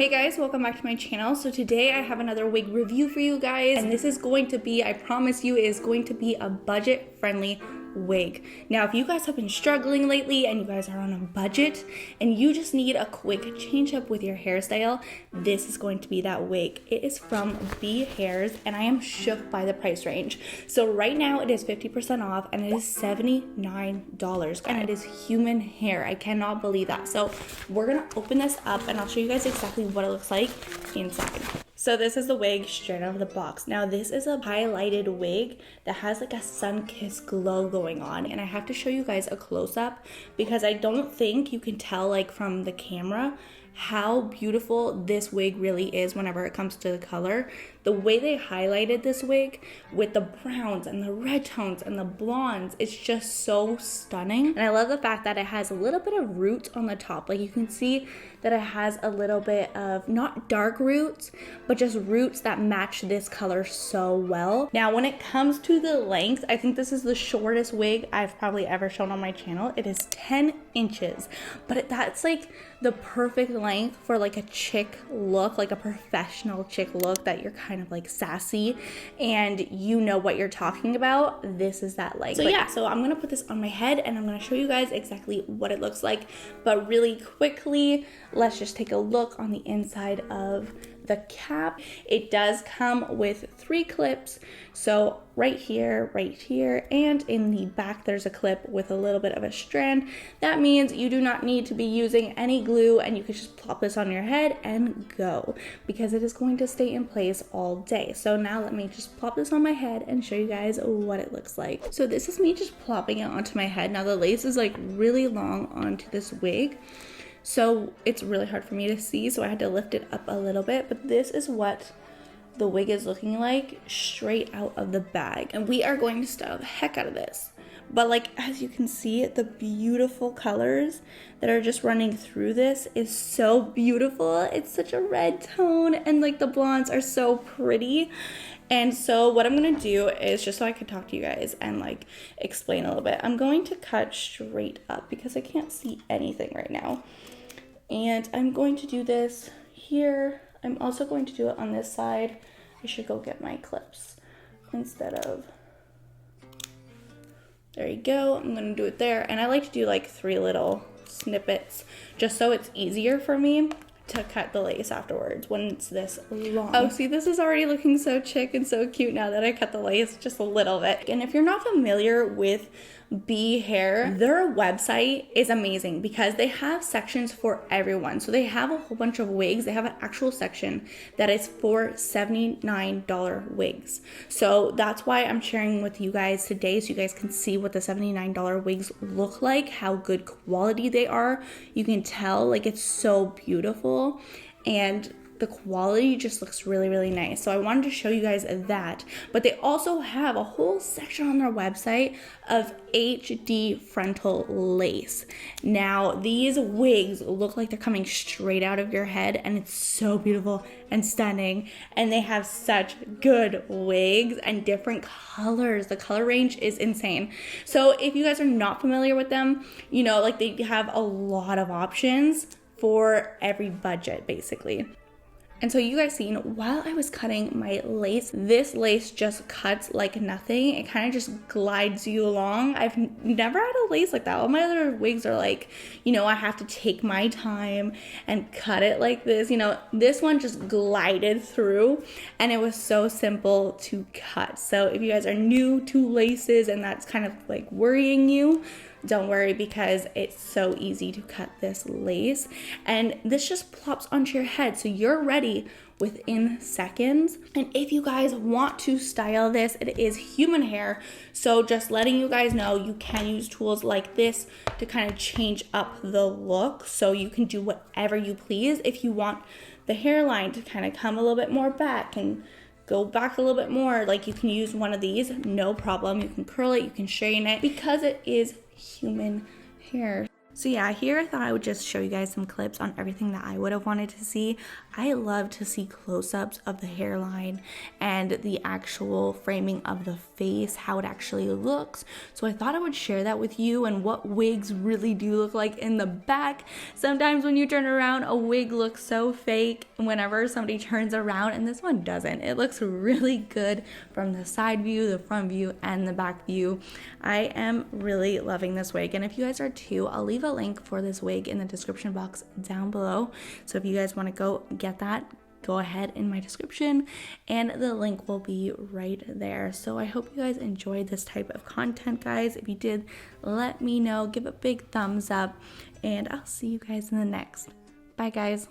Hey guys, welcome back to my channel. So today I have another wig review for you guys, and this is going to be, I promise you, is going to be a budget friendly wig. Now if you guys have been struggling lately and you guys are on a budget and you just need a quick change up with your hairstyle, this is going to be that wig. It is from BEA Hairs and I am shook by the price range. So right now it is 50% off and it is $79 guys. And it is human hair. I cannot believe that. So we're gonna open this up and I'll show you guys exactly what it looks like inside. So this is the wig straight out of the box. Now this is a highlighted wig that has like a sun-kissed glow going on, and I have to show you guys a close-up because I don't think you can tell like from the camera how beautiful this wig really is whenever it comes to the color. The way they highlighted this wig with the browns and the red tones and the blondes, it's just so stunning. And I love the fact that it has a little bit of roots on the top. Like you can see that it has a little bit of not dark roots, but just roots that match this color so well. Now when it comes to the length, I think this is the shortest wig I've probably ever shown on my channel. It is 10 inches, but that's like the perfect length for like a chick look, like a professional chick look that you're kind of like sassy and you know what you're talking about. This is that length. So yeah, so I'm gonna put this on my head and I'm gonna show you guys exactly what it looks like, but really quickly, let's just take a look on the inside of the cap. It does come with 3 clips. So right here, and in the back there's a clip with a little bit of a strand. That means you do not need to be using any glue and you can just plop this on your head and go, because it is going to stay in place all day. So now let me just plop this on my head and show you guys what it looks like. So this is me just plopping it onto my head. Now the lace is like really long onto this wig, so it's really hard for me to see, so I had to lift it up a little bit, but this is what the wig is looking like straight out of the bag. And we are going to style the heck out of this. But like, as you can see, the beautiful colors that are just running through this is so beautiful. It's such a red tone and like the blondes are so pretty. And so what I'm gonna do is, just so I can talk to you guys and like explain a little bit, I'm going to cut straight up because I can't see anything right now. And I'm going to do this here. I'm also going to do it on this side. I should go get my clips instead of, there you go. I'm gonna do it there. And I like to do like 3 little snippets just so it's easier for me to cut the lace afterwards when it's this long. Oh, see, this is already looking so chic and so cute now that I cut the lace just a little bit. And if you're not familiar with BEA Hair, their website is amazing because they have sections for everyone. So they have a whole bunch of wigs. They have an actual section that is for $79 wigs. So that's why I'm sharing with you guys today, so you guys can see what the $79 wigs look like, how good quality they are. You can tell like it's so beautiful and the quality just looks really, really nice. So I wanted to show you guys that. But they also have a whole section on their website of HD frontal lace. Now, these wigs look like they're coming straight out of your head, and it's so beautiful and stunning. And they have such good wigs and different colors. The color range is insane. So if you guys are not familiar with them, you know, like they have a lot of options for every budget, basically. And so you guys seen, while I was cutting my lace, this lace just cuts like nothing. It kind of just glides you along. I've never had a lace like that. All my other wigs are like, you know, I have to take my time and cut it like this. You know, this one just glided through and it was so simple to cut. So if you guys are new to laces and that's kind of like worrying you, don't worry, because it's so easy to cut this lace and this just plops onto your head, so you're ready within seconds. And if you guys want to style this, it is human hair, so just letting you guys know, you can use tools like this to kind of change up the look, so you can do whatever you please. If you want the hairline to kind of come a little bit more back and go back a little bit more, like you can use one of these, no problem. You can curl it, you can straighten it, because it is human hair. So yeah, here I thought I would just show you guys some clips on everything that I would have wanted to see. I love to see close-ups of the hairline and the actual framing of the face, how it actually looks. So I thought I would share that with you and what wigs really do look like in the back. Sometimes when you turn around, a wig looks so fake whenever somebody turns around, and this one doesn't. It looks really good from the side view, the front view, and the back view. I am really loving this wig, and if you guys are too, I'll leave a link for this wig in the description box down below. So if you guys want to go get that, go ahead in my description and the link will be right there. So I hope you guys enjoyed this type of content, guys. If you did, let me know, give a big thumbs up, and I'll see you guys in the next. Bye guys.